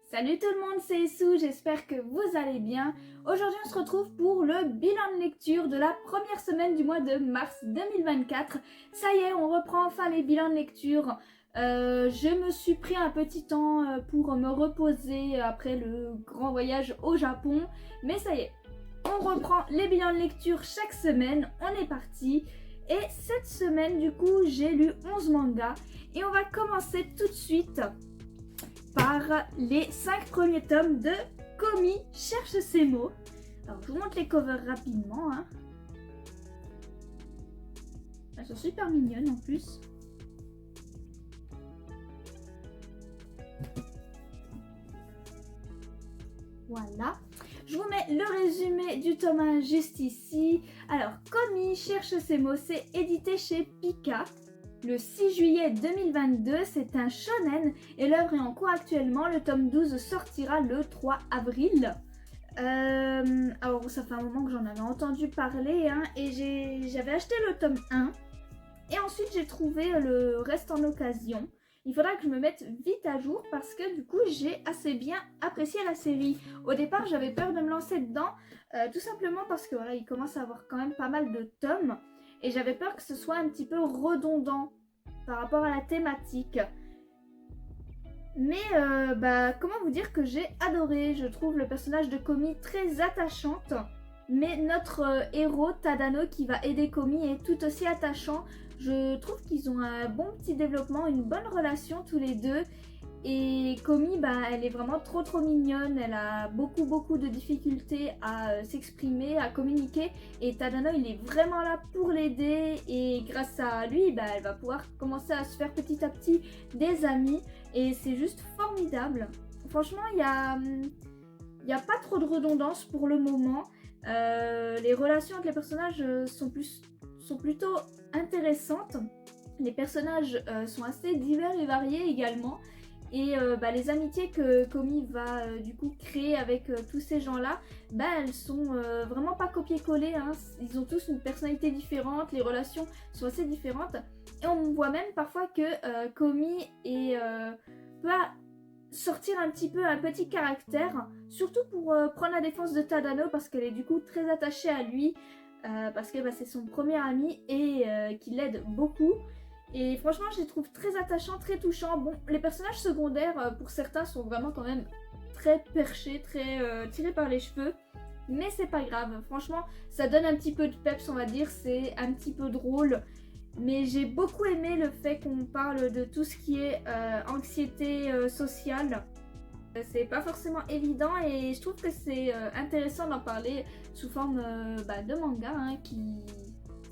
Salut tout le monde, c'est Issou, j'espère que vous allez bien. Aujourd'hui on se retrouve pour le bilan de lecture de la première semaine du mois de mars 2024. Ça y est, on reprend enfin les bilans de lecture. Je me suis pris un petit temps pour me reposer après le grand voyage au Japon. Mais ça y est, on reprend les bilans de lecture chaque semaine, on est parti. Et cette semaine du coup j'ai lu 11 mangas et on va commencer tout de suite par les 5 premiers tomes de Komi cherche ses mots. Alors je vous montre les covers rapidement. Elles sont super mignonnes en plus. Voilà. Je vous mets le résumé du tome 1 juste ici. Alors, Komi cherche ses mots, c'est édité chez Pika. Le 6 juillet 2022, c'est un shonen et l'œuvre est en cours actuellement. Le tome 12 sortira le 3 avril. Alors, ça fait un moment que j'en avais entendu parler et j'avais acheté le tome 1 et ensuite j'ai trouvé le reste en occasion. Il faudra que je me mette vite à jour parce que du coup j'ai assez bien apprécié la série. Au départ j'avais peur de me lancer dedans, tout simplement parce que voilà, il commence à avoir quand même pas mal de tomes et j'avais peur que ce soit un petit peu redondant par rapport à la thématique. Mais comment vous dire que j'ai adoré. Je trouve le personnage de Komi très attachante. Mais notre héros Tadano qui va aider Komi est tout aussi attachant. Je trouve qu'ils ont un bon petit développement, une bonne relation tous les deux. Et Komi, elle est vraiment trop mignonne. Elle a beaucoup de difficultés à s'exprimer, à communiquer. Et Tadano, il est vraiment là pour l'aider. Et grâce à lui, elle va pouvoir commencer à se faire petit à petit des amis. Et c'est juste formidable. Franchement, il y a pas trop de redondance pour le moment. Les relations entre les personnages sont plutôt intéressantes. Les personnages sont assez divers et variés également. Et les amitiés que Komi va du coup créer avec tous ces gens-là, elles sont vraiment pas copier-coller. Ils ont tous une personnalité différente, les relations sont assez différentes. Et on voit même parfois que Komi peut sortir un petit peu un petit caractère, surtout pour prendre la défense de Tadano parce qu'elle est du coup très attachée à lui, parce que c'est son premier ami et qu'il l'aide beaucoup. Et franchement, je les trouve très attachants, très touchants. Bon, les personnages secondaires, pour certains, sont vraiment quand même très perchés, très tirés par les cheveux. Mais c'est pas grave. Franchement, ça donne un petit peu de peps, on va dire. C'est un petit peu drôle. Mais j'ai beaucoup aimé le fait qu'on parle de tout ce qui est anxiété sociale. C'est pas forcément évident et je trouve que c'est intéressant d'en parler sous forme de manga.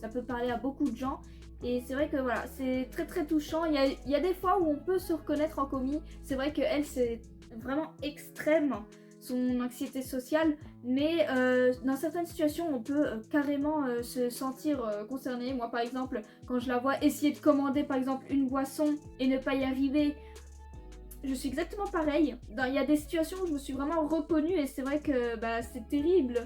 Ça peut parler à beaucoup de gens. Et c'est vrai que voilà, c'est très touchant. Il y a des fois où on peut se reconnaître en Komi. C'est vrai qu'elle, c'est vraiment extrême, son anxiété sociale. Mais dans certaines situations, on peut carrément se sentir concerné. Moi, par exemple, quand je la vois essayer de commander, par exemple, une boisson et ne pas y arriver, je suis exactement pareil. Il y a des situations où je me suis vraiment reconnue et c'est vrai que c'est terrible.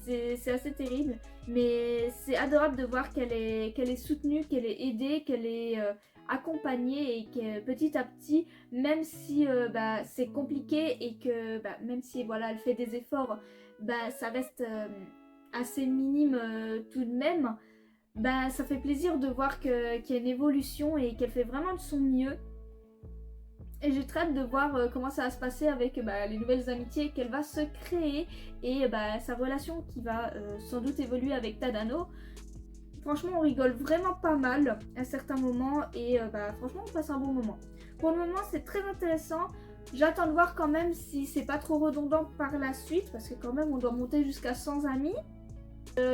C'est assez terrible, mais c'est adorable de voir qu'elle est soutenue, qu'elle est aidée, qu'elle est accompagnée et que petit à petit, même si c'est compliqué et que même si voilà, elle fait des efforts, ça reste assez minime tout de même, ça fait plaisir de voir qu'il y a une évolution et qu'elle fait vraiment de son mieux. Et j'ai très hâte de voir comment ça va se passer avec les nouvelles amitiés qu'elle va se créer et sa relation qui va sans doute évoluer avec Tadano. Franchement, on rigole vraiment pas mal à certains moments et franchement, on passe un bon moment. Pour le moment, c'est très intéressant. J'attends de voir quand même si c'est pas trop redondant par la suite parce que quand même, on doit monter jusqu'à 100 amis.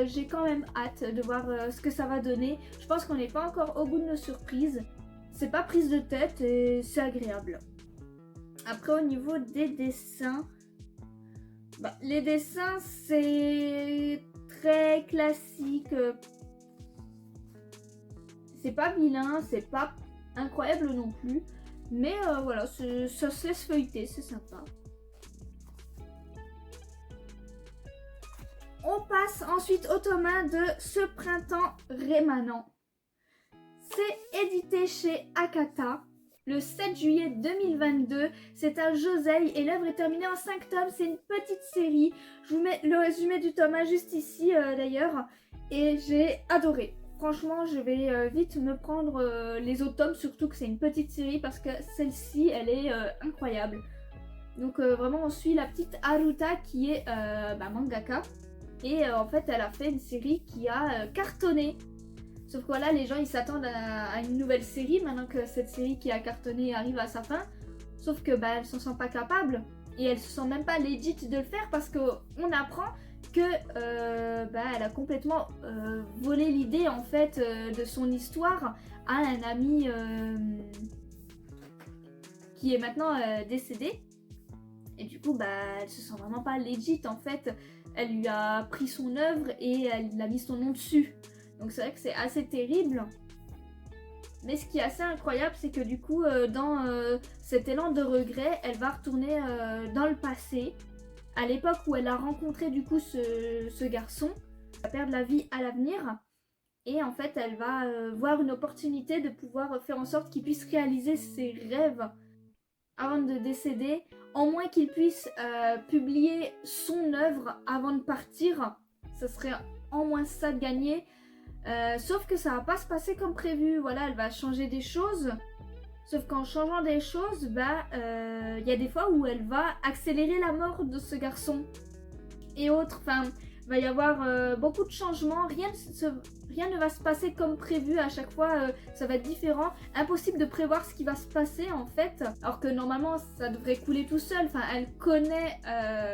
J'ai quand même hâte de voir ce que ça va donner. Je pense qu'on n'est pas encore au bout de nos surprises. C'est pas prise de tête et c'est agréable. Après, au niveau des dessins, les dessins c'est très classique. C'est pas vilain, c'est pas incroyable non plus. Mais voilà, ça se laisse feuilleter, c'est sympa. On passe ensuite au tome 1 de Ce printemps rémanent. C'est édité chez Akata. le 7 juillet 2022. C'est un Josei et l'œuvre est terminée en 5 tomes. C'est une petite série. Je vous mets le résumé du tome 1 juste ici d'ailleurs. Et j'ai adoré. Franchement, je vais vite me prendre les autres tomes, surtout que c'est une petite série parce que celle-ci, elle est incroyable. Donc vraiment, on suit la petite Haruta qui est mangaka. Et en fait, elle a fait une série qui a cartonné. Sauf que voilà, les gens ils s'attendent à une nouvelle série maintenant que cette série qui a cartonné arrive à sa fin. Sauf que elle se sent pas capable et elle se sent même pas legit de le faire parce qu'on apprend que elle a complètement volé l'idée en fait de son histoire à un ami qui est maintenant décédé. Et du coup, elle se sent vraiment pas legit en fait. Elle lui a pris son œuvre et elle a mis son nom dessus. Donc c'est vrai que c'est assez terrible. Mais ce qui est assez incroyable, c'est que du coup, dans cet élan de regret, elle va retourner dans le passé, à l'époque où elle a rencontré du coup ce garçon. Elle va perdre la vie à l'avenir. Et en fait, elle va voir une opportunité de pouvoir faire en sorte qu'il puisse réaliser ses rêves avant de décéder. En moins qu'il puisse publier son œuvre avant de partir. Ça serait en moins ça de gagner. Sauf que ça va pas se passer comme prévu. Voilà, elle va changer des choses. Sauf qu'en changeant des choses, y a des fois où elle va accélérer la mort de ce garçon. Et autres, enfin, va y avoir beaucoup de changements. Rien ne va se passer comme prévu à chaque fois. Ça va être différent. Impossible de prévoir ce qui va se passer en fait. Alors que normalement, ça devrait couler tout seul. Enfin, elle connaît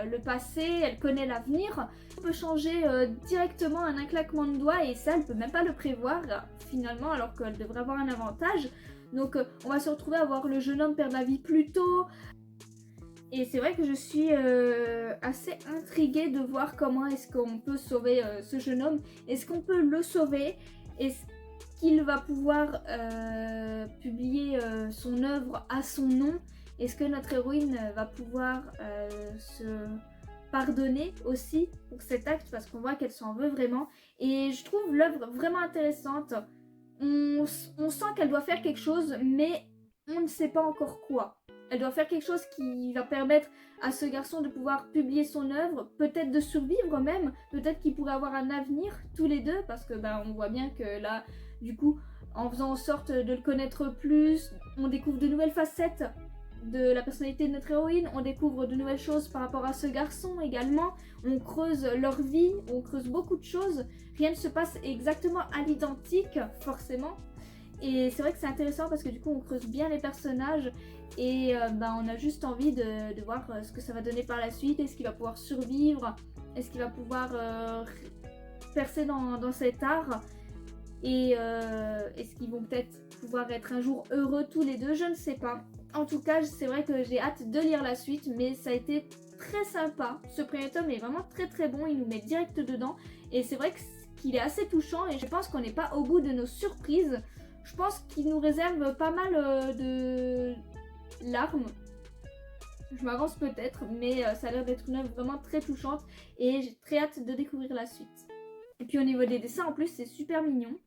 le passé, elle connaît l'avenir. On peut changer directement en un claquement de doigts et ça, elle peut même pas le prévoir finalement, alors qu'elle devrait avoir un avantage. Donc, on va se retrouver à voir le jeune homme perdre la vie plus tôt. Et c'est vrai que je suis assez intriguée de voir comment est-ce qu'on peut sauver ce jeune homme. Est-ce qu'on peut le sauver? Est-ce qu'il va pouvoir publier son œuvre à son nom? Est-ce que notre héroïne va pouvoir se pardonner aussi pour cet acte? Parce qu'on voit qu'elle s'en veut vraiment. Et je trouve l'œuvre vraiment intéressante. On sent qu'elle doit faire quelque chose, mais on ne sait pas encore quoi. Elle doit faire quelque chose qui va permettre à ce garçon de pouvoir publier son œuvre, peut-être de survivre même, peut-être qu'ils pourraient avoir un avenir tous les deux, parce que on voit bien que là, du coup, en faisant en sorte de le connaître plus, on découvre de nouvelles facettes de la personnalité de notre héroïne, on découvre de nouvelles choses par rapport à ce garçon également, on creuse leur vie, on creuse beaucoup de choses, rien ne se passe exactement à l'identique, forcément. Et c'est vrai que c'est intéressant parce que du coup on creuse bien les personnages et on a juste envie de voir ce que ça va donner par la suite. Est-ce qu'il va pouvoir survivre? Est-ce qu'il va pouvoir percer dans cet art? Et est-ce qu'ils vont peut-être pouvoir être un jour heureux tous les deux? Je ne sais pas. En tout cas, c'est vrai que j'ai hâte de lire la suite, mais ça a été très sympa. Ce premier tome est vraiment très très bon, il nous met direct dedans. Et c'est vrai qu'il est assez touchant et je pense qu'on n'est pas au bout de nos surprises. Je pense qu'il nous réserve pas mal de larmes. Je m'avance peut-être, mais ça a l'air d'être une œuvre vraiment très touchante et j'ai très hâte de découvrir la suite. Et puis au niveau des dessins, en plus, c'est super mignon.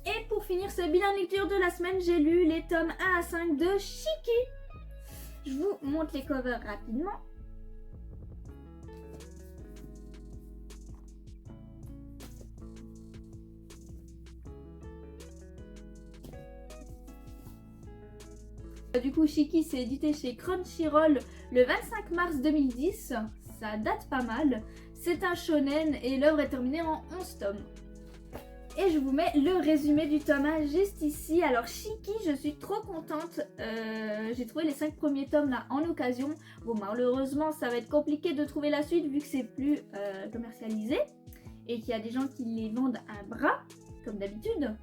Et pour finir ce bilan de lecture de la semaine, j'ai lu les tomes 1 à 5 de Shiki. Je vous montre les covers rapidement. Du coup, Shiki c'est édité chez Crunchyroll le 25 mars 2010. Ça date pas mal. C'est un shonen et l'œuvre est terminée en 11 tomes. Et je vous mets le résumé du tome 1 juste ici. Alors Shiki, je suis trop contente. J'ai trouvé les 5 premiers tomes là en occasion. Bon, malheureusement, ça va être compliqué de trouver la suite vu que c'est plus commercialisé. Et qu'il y a des gens qui les vendent un bras, comme d'habitude.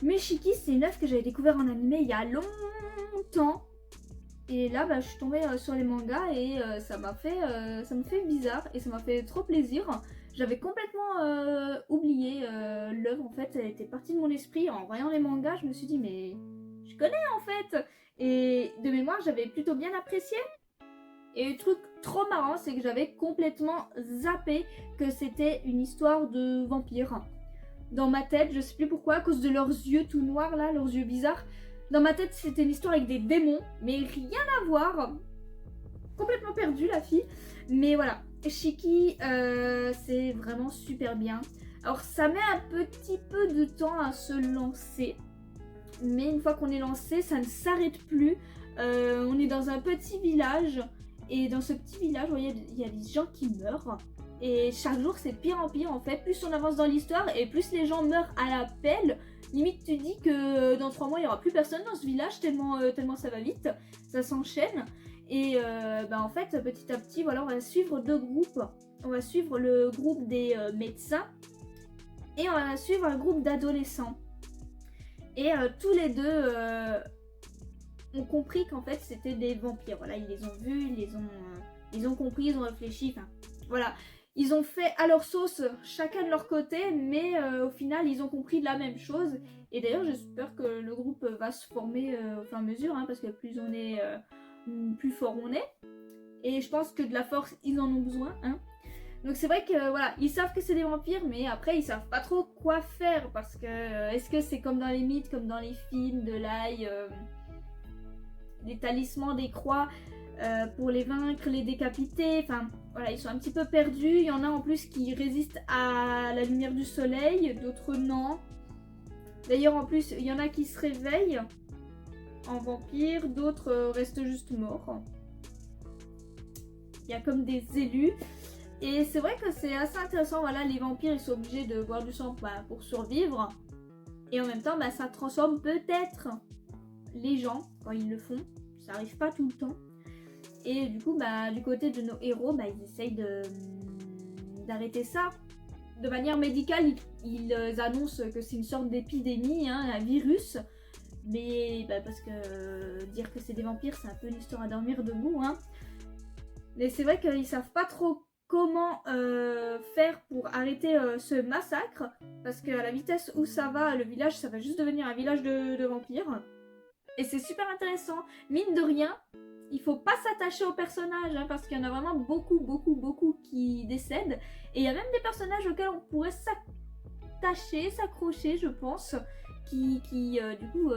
Mais Shiki, c'est une œuvre que j'avais découvert en animé il y a longtemps. Et là, je suis tombée sur les mangas et ça me fait bizarre et ça m'a fait trop plaisir. J'avais complètement oublié l'œuvre, en fait, elle était partie de mon esprit. En voyant les mangas, je me suis dit, mais je connais en fait. Et de mémoire, j'avais plutôt bien apprécié. Et le truc trop marrant, c'est que j'avais complètement zappé que c'était une histoire de vampire. Dans ma tête, je sais plus pourquoi, à cause de leurs yeux tout noirs là, leurs yeux bizarres. Dans ma tête, c'était une histoire avec des démons, mais rien à voir. Complètement perdue la fille. Mais voilà, Shiki, c'est vraiment super bien. Alors ça met un petit peu de temps à se lancer. Mais une fois qu'on est lancé, ça ne s'arrête plus. On est dans un petit village. Et dans ce petit village, vous voyez, il y a des gens qui meurent. Et chaque jour, c'est de pire en pire en fait. Plus on avance dans l'histoire et plus les gens meurent à la pelle. Limite, tu dis que dans 3 mois, il n'y aura plus personne dans ce village tellement ça va vite. Ça s'enchaîne. Et en fait, petit à petit, voilà, on va suivre 2 groupes. On va suivre le groupe des médecins et on va suivre un groupe d'adolescents. Et tous les deux ont compris qu'en fait, c'était des vampires. Voilà, ils les ont vus, ils ont compris, ils ont réfléchi. Enfin, voilà. Ils ont fait à leur sauce, chacun de leur côté, mais au final, ils ont compris de la même chose. Et d'ailleurs, j'espère que le groupe va se former au fur et à mesure, hein, parce que plus on est, plus fort on est. Et je pense que de la force, ils en ont besoin. Hein. Donc c'est vrai que voilà, ils savent que c'est des vampires, mais après, ils savent pas trop quoi faire. Parce que, est-ce que c'est comme dans les mythes, comme dans les films, de l'ail, des talismans, des croix pour les vaincre, les décapiter, enfin voilà, ils sont un petit peu perdus. Il y en a en plus qui résistent à la lumière du soleil, d'autres non. D'ailleurs en plus, il y en a qui se réveillent en vampire, d'autres restent juste morts. Il y a comme des élus. Et c'est vrai que c'est assez intéressant, voilà, les vampires ils sont obligés de boire du sang pour survivre. Et en même temps, ça transforme peut-être les gens quand ils le font. Ça arrive pas tout le temps. Et du coup, du côté de nos héros, ils essayent d'arrêter ça. De manière médicale, ils annoncent que c'est une sorte d'épidémie, hein, un virus. Mais parce que dire que c'est des vampires, c'est un peu une histoire à dormir debout. Hein. Mais c'est vrai qu'ils savent pas trop comment faire pour arrêter ce massacre. Parce qu'à la vitesse où ça va, le village, ça va juste devenir un village de vampires. Et c'est super intéressant. Mine de rien, il faut pas s'attacher aux personnages, hein, parce qu'il y en a vraiment beaucoup qui décèdent. Et il y a même des personnages auxquels on pourrait s'attacher, s'accrocher, je pense, qui du coup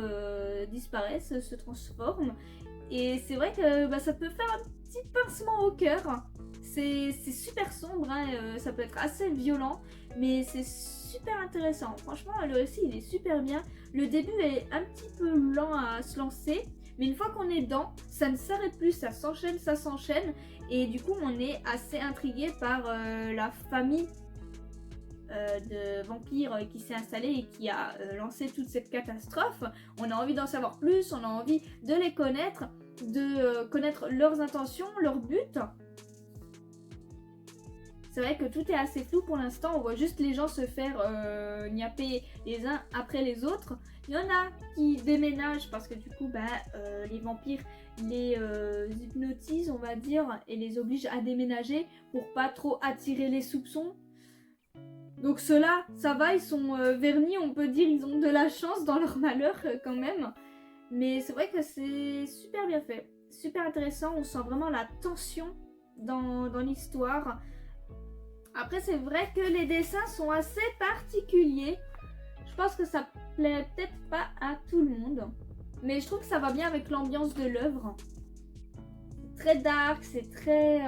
disparaissent, se transforment. Et c'est vrai que ça peut faire un petit pincement au cœur. C'est super sombre, hein, ça peut être assez violent, mais c'est super intéressant. Franchement, le récit il est super bien. Le début est un petit peu lent à se lancer, mais une fois qu'on est dedans, ça ne s'arrête plus, ça s'enchaîne. Et du coup, on est assez intrigué par la famille de vampires qui s'est installée et qui a lancé toute cette catastrophe. On a envie d'en savoir plus, on a envie de les connaître, de connaître leurs intentions, leurs buts. C'est vrai que tout est assez flou pour l'instant, on voit juste les gens se faire niapper les uns après les autres. Il y en a qui déménagent parce que du coup les vampires les hypnotisent on va dire et les obligent à déménager pour pas trop attirer les soupçons. Donc ceux-là, ça va, ils sont vernis, on peut dire, ils ont de la chance dans leur malheur quand même. Mais c'est vrai que c'est super bien fait, super intéressant, on sent vraiment la tension dans l'histoire. Après c'est vrai que les dessins sont assez particuliers. Je pense que ça plaît peut-être pas à tout le monde. Mais je trouve que ça va bien avec l'ambiance de l'œuvre. Très dark, c'est très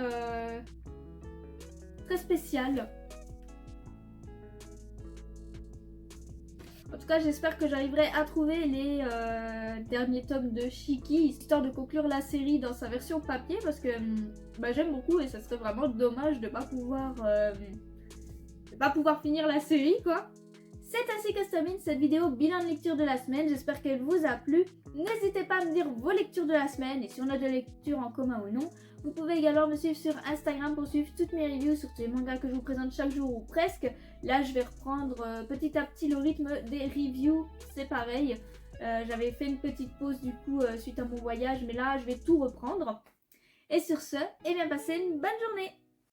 spécial. En tout cas, j'espère que j'arriverai à trouver les derniers tomes de Shiki, histoire de conclure la série dans sa version papier, parce que j'aime beaucoup et ça serait vraiment dommage de pas pouvoir finir la série, quoi. C'est ainsi que se termine cette vidéo bilan de lecture de la semaine, j'espère qu'elle vous a plu. N'hésitez pas à me dire vos lectures de la semaine et si on a des lectures en commun ou non. Vous pouvez également me suivre sur Instagram pour suivre toutes mes reviews sur tous les mangas que je vous présente chaque jour ou presque. Là je vais reprendre petit à petit le rythme des reviews, c'est pareil. J'avais fait une petite pause du coup suite à mon voyage, mais là je vais tout reprendre. Et sur ce, passez une bonne journée.